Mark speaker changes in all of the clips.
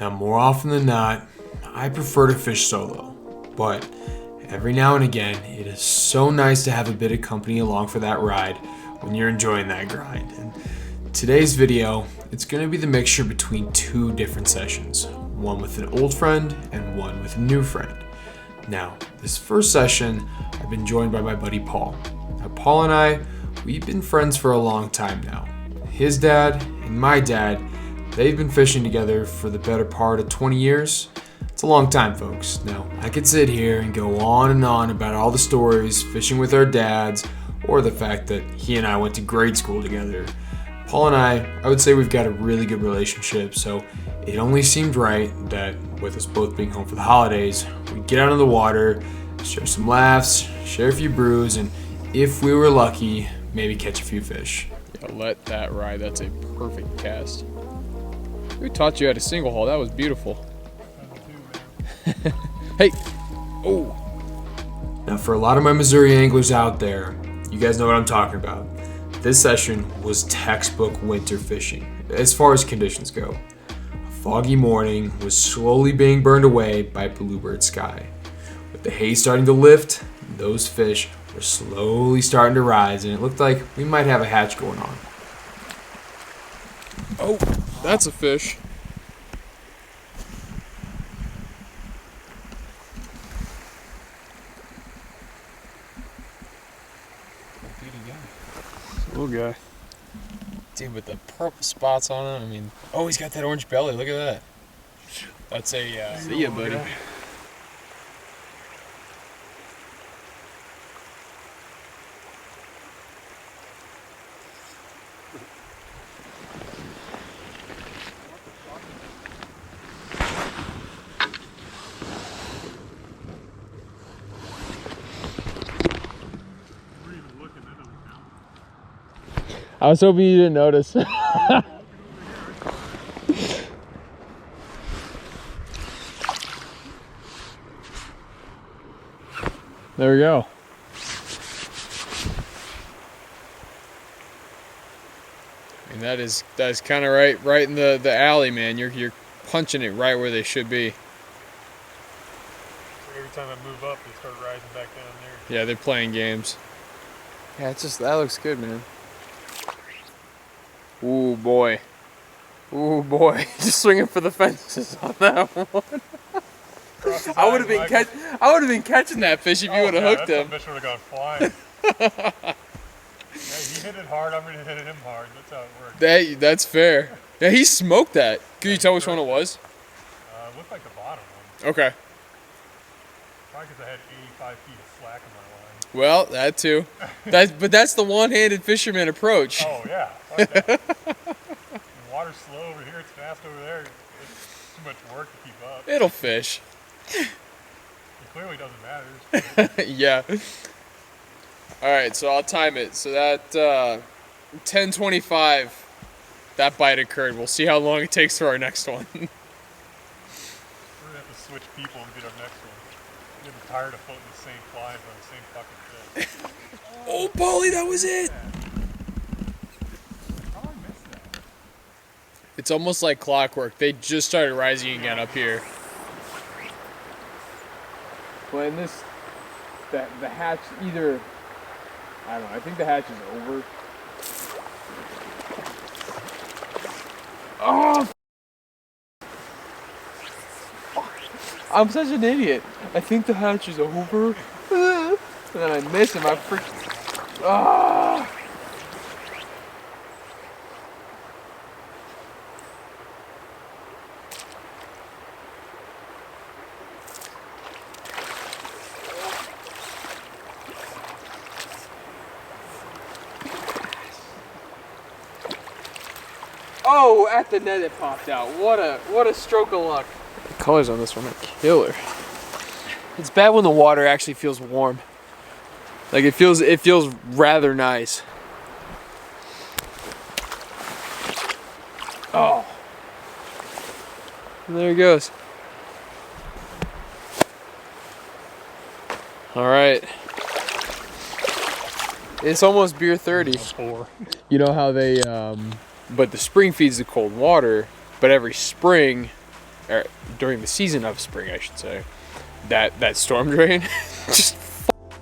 Speaker 1: Now, more often than not, I prefer to fish solo, but every now and again, it is so nice to have a bit of company along for that ride when you're enjoying that grind. And today's video, it's going to be the mixture between two different sessions, one with an old friend and one with a new friend. Now, this first session, I've been joined by my buddy Paul. Now, Paul and I, we've been friends for a long time now. His dad and my dad, they've been fishing together for the better part of 20 years. It's a long time, folks. Now, I could sit here and go on and on about all the stories fishing with our dads, or the fact that he and I went to grade school together. Paul and I would say we've got a really good relationship, so it only seemed right that with us both being home for the holidays, we'd get out on the water, share some laughs, share a few brews, and if we were lucky, maybe catch a few fish.
Speaker 2: Yeah, let that ride. That's a perfect cast. We taught you how to single haul. That was beautiful. Hey! Oh!
Speaker 1: Now, for a lot of my Missouri anglers out there, you guys know what I'm talking about. This session was textbook winter fishing, as far as conditions go. A foggy morning was slowly being burned away by bluebird sky. With the haze starting to lift, those fish were slowly starting to rise, and it looked like we might have a hatch going on.
Speaker 2: Oh, that's a fish. Little guy. Dude, with the purple spots on him, I mean, oh, he's got that orange belly. Look at that. That's a, see ya, buddy. I was hoping you didn't notice. There we go. I mean, that is kind of right in the alley, man. You're punching it right where they should be.
Speaker 3: Every time I move up, they start rising back down there.
Speaker 2: Yeah, they're playing games. Yeah, it's just, that looks good, man. Ooh boy. Ooh boy. Just swinging for the fences on that one. I would have been catching that fish if you would have hooked him.
Speaker 3: That fish would have gone flying. Yeah, he hit it hard, I'm gonna hit him hard. That's how it works.
Speaker 2: That's fair. Yeah, he smoked that. Can you tell which one it was?
Speaker 3: It looked like the bottom one.
Speaker 2: Okay.
Speaker 3: Probably because I had 85 feet of slack in my line.
Speaker 2: Well, that too. But that's the one-handed fisherman approach.
Speaker 3: Oh yeah. Like that. The water's slow over here, it's fast over there. It's too much work to keep up.
Speaker 2: It'll fish.
Speaker 3: It clearly doesn't matter.
Speaker 2: Yeah. Alright, so I'll time it. So that 10:25, that bite occurred. We'll see how long it takes for our next one.
Speaker 3: We're gonna have to switch people to get our next one. I'm getting tired of floating the same fly for the same fucking fish.
Speaker 2: Oh, Paulie, that was it!
Speaker 3: How did I miss that?
Speaker 2: It's almost like clockwork. They just started rising again up here. Well, in this, the hatch either, I don't know, I think the hatch is over. Oh! I'm such an idiot. I think the hatch is over. And then I miss him. I freaking. Ah! Oh, at the net it popped out. What a stroke of luck. The colors on this one are killer. It's bad when the water actually feels warm. Like it feels rather nice. Oh. And there he goes. All right. It's almost beer 30. You know how they, but the spring feeds the cold water, but every spring or during the season of spring, I should say, that storm drain just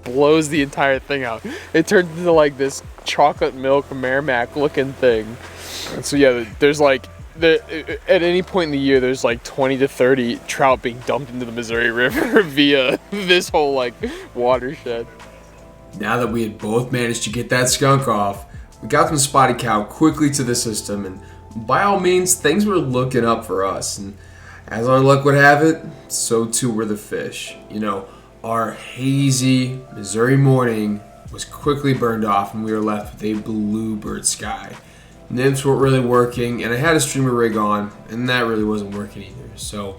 Speaker 2: blows the entire thing out. It turns into like this chocolate milk Merrimack looking thing. And so yeah, there's like at any point in the year there's like 20 to 30 trout being dumped into the Missouri River via this whole like watershed.
Speaker 1: Now that we had both managed to get that skunk off, we got some spotted cow quickly to the system, and by all means things were looking up for us. And as our luck would have it, so too were the fish. You know, our hazy Missouri morning was quickly burned off and we were left with a bluebird sky. Nymphs weren't really working, and I had a streamer rig on, and that really wasn't working either. So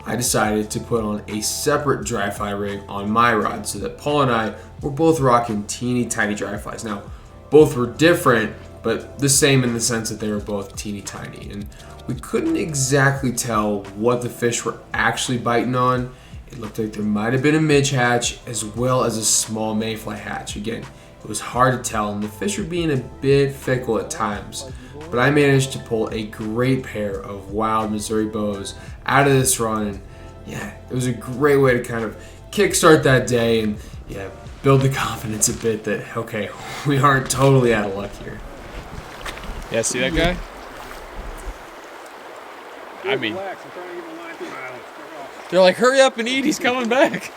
Speaker 1: I decided to put on a separate dry fly rig on my rod so that Paul and I were both rocking teeny tiny dry flies. Now, both were different, but the same in the sense that they were both teeny tiny. And we couldn't exactly tell what the fish were actually biting on. It looked like there might have been a midge hatch as well as a small mayfly hatch. Again, it was hard to tell, and the fish were being a bit fickle at times. But I managed to pull a great pair of wild Missouri bows out of this run, and yeah, it was a great way to kind of kickstart that day and yeah, build the confidence a bit that, okay, we aren't totally out of luck here.
Speaker 2: Yeah, see that guy? I mean, they're like, hurry up and eat, he's coming back.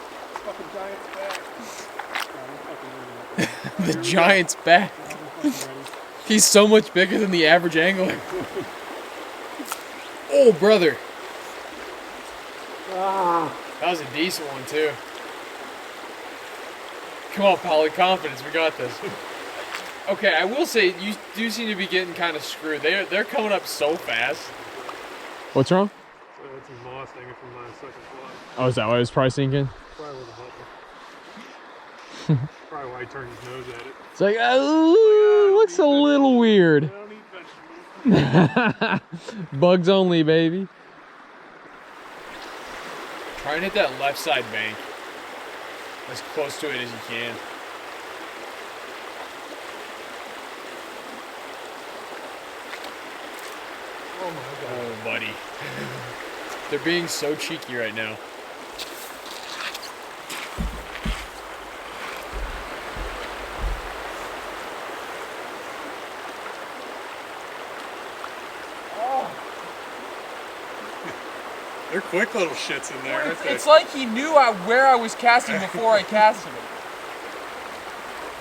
Speaker 2: The giant's back. He's so much bigger than the average angler. Oh, brother. That was a decent one, too. Come on, Polly, confidence, we got this. Okay, I will say, you do seem to be getting kind of screwed. They're coming up so fast. What's wrong?
Speaker 3: That's his moss hanging from my second fly.
Speaker 2: Oh, is that why it was probably sinking?
Speaker 3: Probably was a button. Probably why he turned his nose at it.
Speaker 2: It's like, oh, looks a little weird.
Speaker 3: I don't eat vegetables.
Speaker 2: Bugs only, baby. Try and hit that left side bank as close to it as you can.
Speaker 3: Oh my god.
Speaker 2: Oh, buddy. They're being so cheeky right now.
Speaker 3: They're quick little shits in there, aren't they?
Speaker 2: It's like he knew where I was casting before I casted him.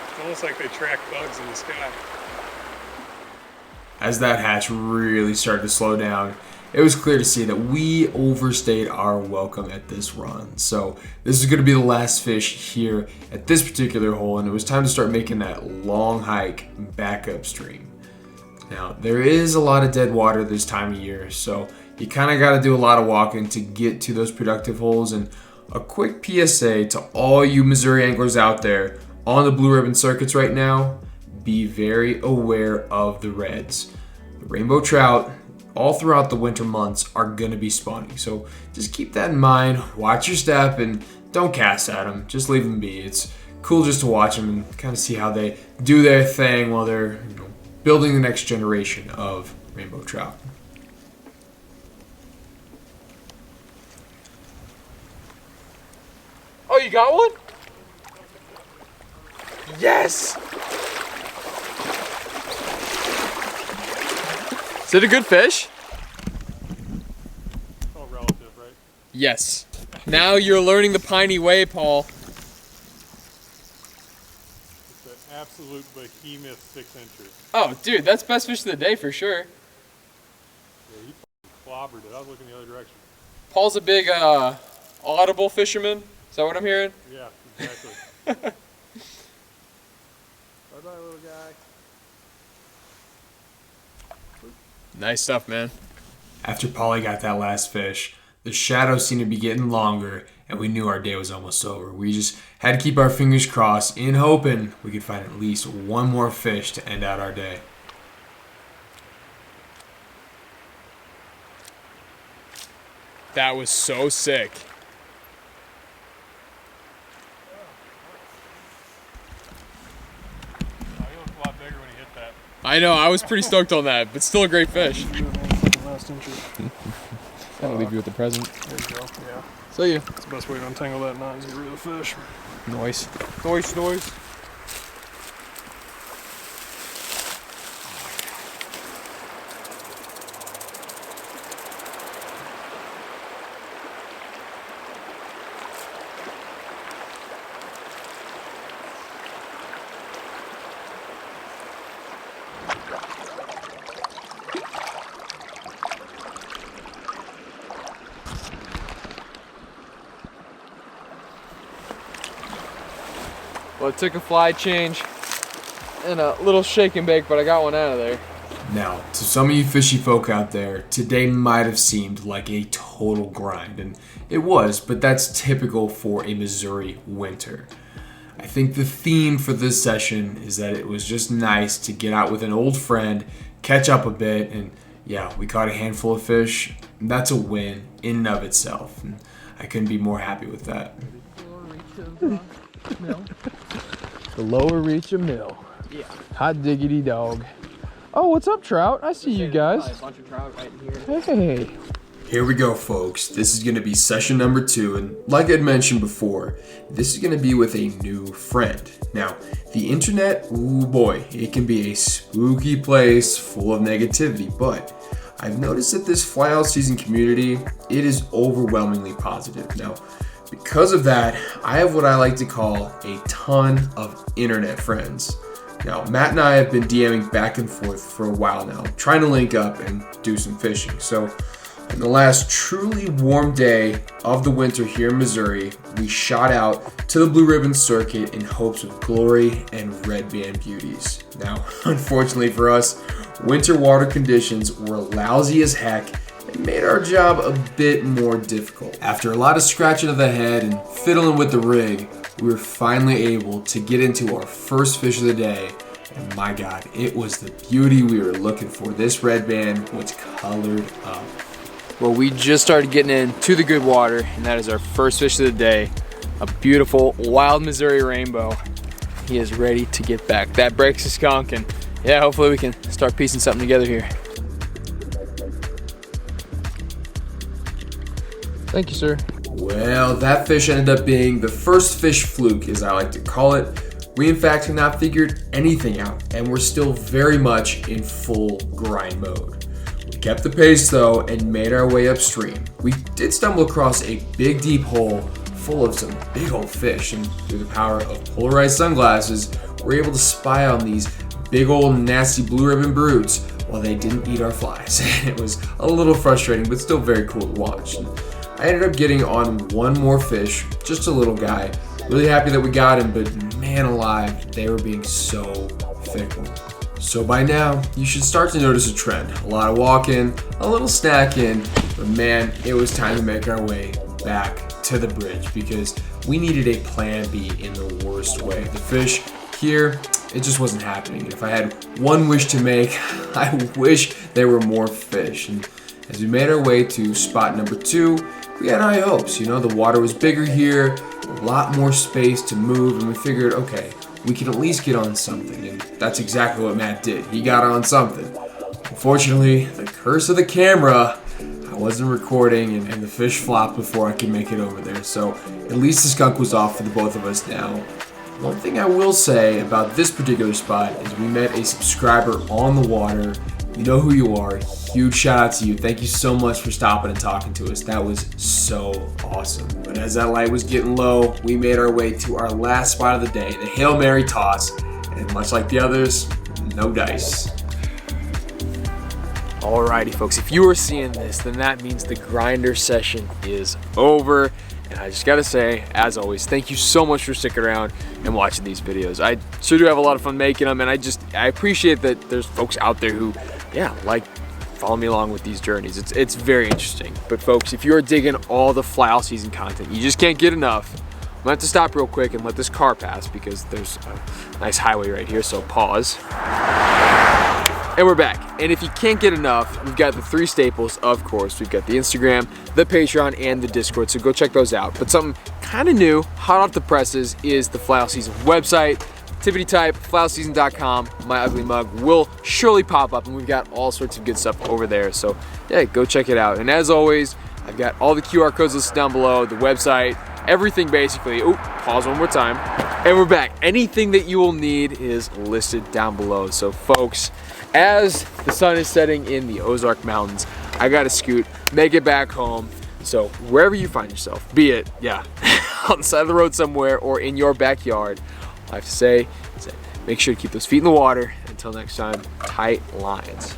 Speaker 3: It's almost like they track bugs in the sky.
Speaker 1: As that hatch really started to slow down, it was clear to see that we overstayed our welcome at this run. So this is going to be the last fish here at this particular hole, and it was time to start making that long hike back upstream. Now, there is a lot of dead water this time of year, so you kind of got to do a lot of walking to get to those productive holes. And a quick PSA to all you Missouri anglers out there on the blue ribbon circuits right now: be very aware of the reds. The rainbow trout all throughout the winter months are going to be spawning, so just keep that in mind. Watch your step and don't cast at them, just leave them be. It's cool just to watch them and kind of see how they do their thing while they're building the next generation of rainbow trout.
Speaker 2: Oh, you got one? Yes! Is it a good fish?
Speaker 3: It's all relative, right?
Speaker 2: Yes. Now you're learning the piney way, Paul.
Speaker 3: It's an absolute behemoth 6-incher.
Speaker 2: Oh, dude, that's best fish of the day for sure.
Speaker 3: Yeah, he clobbered it. I was looking the other direction.
Speaker 2: Paul's a big audible fisherman. Is that what I'm hearing?
Speaker 3: Yeah, exactly. Bye-bye, little guy.
Speaker 2: Nice stuff, man.
Speaker 1: After Polly got that last fish, the shadows seemed to be getting longer, and we knew our day was almost over. We just had to keep our fingers crossed in hoping we could find at least one more fish to end out our day.
Speaker 2: That was so sick.
Speaker 3: Oh, he looked a lot bigger when he hit that.
Speaker 2: I know, I was pretty stoked on that, but still a great fish. best interest.
Speaker 4: I'll leave you with the present.
Speaker 2: There you go. Yeah.
Speaker 4: See ya.
Speaker 2: It's the best way to untangle that knot is get rid of the fish.
Speaker 4: Noise.
Speaker 2: Noise. Well, it took a fly change and a little shake and bake, but I got one out of there.
Speaker 1: Now, to some of you fishy folk out there, today might have seemed like a total grind, and it was, but that's typical for a Missouri winter. I think the theme for this session is that it was just nice to get out with an old friend, catch up a bit, and yeah, we caught a handful of fish. That's a win in and of itself, and I couldn't be more happy with that.
Speaker 2: The lower reach of mill.
Speaker 4: Yeah.
Speaker 2: Hot diggity dog. Oh, what's up, Trout? I see you guys.
Speaker 4: A bunch of trout right here.
Speaker 2: Hey.
Speaker 1: Here we go, folks. This is going to be session number 2, and like I'd mentioned before, this is going to be with a new friend. Now, the internet, ooh boy, it can be a spooky place full of negativity, but I've noticed that this fly all season community, it is overwhelmingly positive. Now, because of that, I have what I like to call a ton of internet friends. Now, Matt and I have been DMing back and forth for a while now, trying to link up and do some fishing. So, on the last truly warm day of the winter here in Missouri, we shot out to the Blue Ribbon Circuit in hopes of glory and red band beauties. Now, unfortunately for us, winter water conditions were lousy as heck and made our job a bit more difficult. After a lot of scratching of the head and fiddling with the rig, we were finally able to get into our first fish of the day, and my God, it was the beauty we were looking for. This red band was colored up.
Speaker 2: Well, we just started getting into the good water, and that is our first fish of the day. A beautiful wild Missouri rainbow. He is ready to get back. That breaks a skunk, and yeah, hopefully we can start piecing something together here. Thank you, sir.
Speaker 1: Well, that fish ended up being the first fish fluke, as I like to call it. We in fact have not figured anything out, and we're still very much in full grind mode. We kept the pace though and made our way upstream. We did stumble across a big deep hole full of some big old fish, and through the power of polarized sunglasses, we're able to spy on these big old nasty blue ribbon broods while they didn't eat our flies. It was a little frustrating, but still very cool to watch. And I ended up getting on one more fish, just a little guy. Really happy that we got him, but man alive, they were being so fickle. So by now, you should start to notice a trend. A lot of walking, a little snacking, but man, it was time to make our way back to the bridge because we needed a plan B in the worst way. The fish here, it just wasn't happening. If I had one wish to make, I wish there were more fish. And as we made our way to spot number 2, we had high hopes. You know, the water was bigger here, a lot more space to move, and we figured, okay, we can at least get on something. And that's exactly what Matt did. He got on something. Unfortunately, the curse of the camera, I wasn't recording, and the fish flopped before I could make it over there. So at least the skunk was off for the both of us now. One thing I will say about this particular spot is we met a subscriber on the water. You know who you are. Huge shout out to you. Thank you so much for stopping and talking to us. That was so awesome. But as that light was getting low, we made our way to our last spot of the day, the Hail Mary toss. And much like the others, no dice.
Speaker 2: Alrighty, folks, if you are seeing this, then that means the grinder session is over. And I just gotta say, as always, thank you so much for sticking around and watching these videos. I sure do have a lot of fun making them, and I appreciate that there's folks out there who, yeah, like follow me along with these journeys. It's very interesting. But folks, if you're digging all the fly all season content, you just can't get enough. I'm gonna have to stop real quick and let this car pass because there's a nice highway right here, so pause. And we're back. And if you can't get enough, we've got the 3 staples, of course. We've got the Instagram, the Patreon, and the Discord, so go check those out. But something kind of new, hot off the presses, is the Fly All Season website. tippity type, flouseason.com. My ugly mug will surely pop up, and we've got all sorts of good stuff over there. So yeah, go check it out. And as always, I've got all the QR codes listed down below, the website, everything basically. Oop, pause one more time. And we're back. Anything that you will need is listed down below. So folks, as the sun is setting in the Ozark Mountains, I gotta scoot, make it back home. So wherever you find yourself, be it, yeah, on the side of the road somewhere or in your backyard, all I have to say is that make sure to keep those feet in the water. Until next time, tight lines.